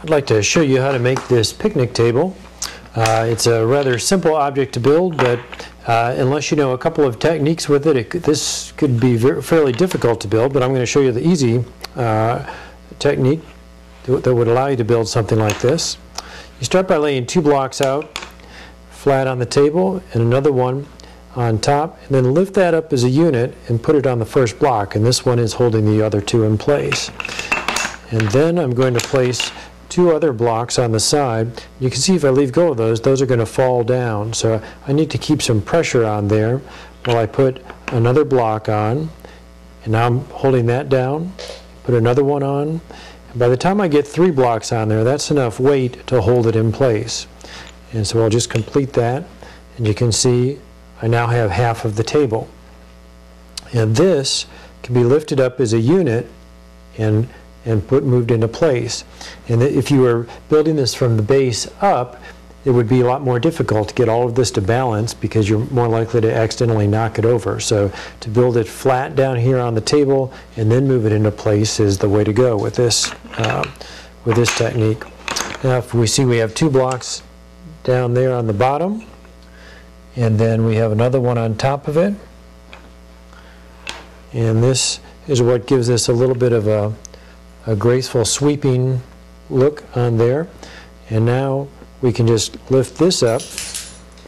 I'd like to show you how to make this picnic table. It's a rather simple object to build, but unless you know a couple of techniques with it, this could be fairly difficult to build, but I'm going to show you the easy technique that would allow you to build something like this. You start by laying 2 blocks out flat on the table and another one on top, and then lift that up as a unit and put it on the first block, and this one is holding the other 2 in place. And then I'm going to place 2 other blocks on the side. You can see if I leave go of those are going to fall down. So I need to keep some pressure on there while I put another block on. And now I'm holding that down. Put another one on. And by the time I get 3 blocks on there, that's enough weight to hold it in place. And so I'll just complete that. And you can see I now have half of the table. And this can be lifted up as a unit and moved into place. And if you were building this from the base up, it would be a lot more difficult to get all of this to balance because you're more likely to accidentally knock it over. So to build it flat down here on the table and then move it into place is the way to go with this technique. Now if we see we have 2 blocks down there on the bottom, and then we have another one on top of it, and this is what gives us a little bit of a graceful sweeping look on there. And now we can just lift this up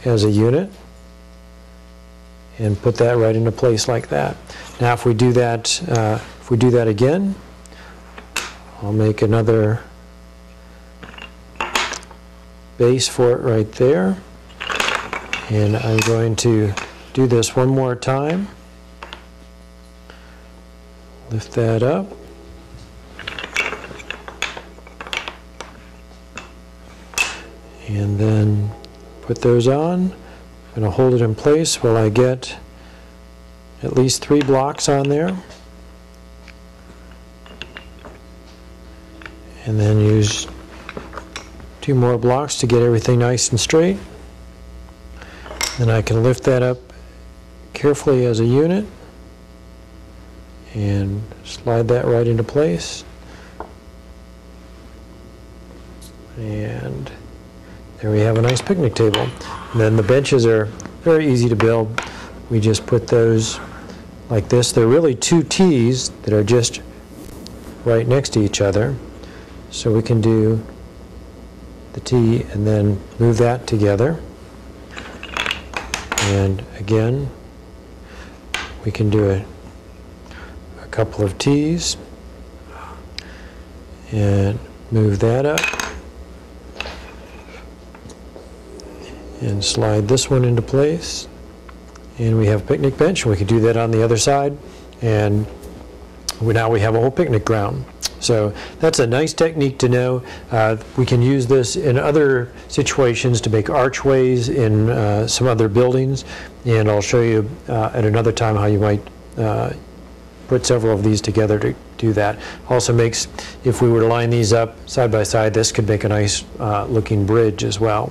as a unit and put that right into place like that. Now if we do that again, I'll make another base for it right there, and I'm going to do this one more time. Lift that up. And then put those on. I'm going to hold it in place while I get at least 3 blocks on there. And then use 2 more blocks to get everything nice and straight. Then I can lift that up carefully as a unit and slide that right into place. And there we have a nice picnic table. And then the benches are very easy to build. We just put those like this. They're really 2 T's that are just right next to each other. So we can do the T and then move that together. And again, we can do a couple of T's and move that up. And slide this one into place, and we have a picnic bench. We can do that on the other side, and now we have a whole picnic ground. So that's a nice technique to know. We can use this in other situations to make archways in some other buildings, and I'll show you at another time how you might put several of these together to do that. Also makes, if we were to line these up side by side, this could make a nice looking bridge as well.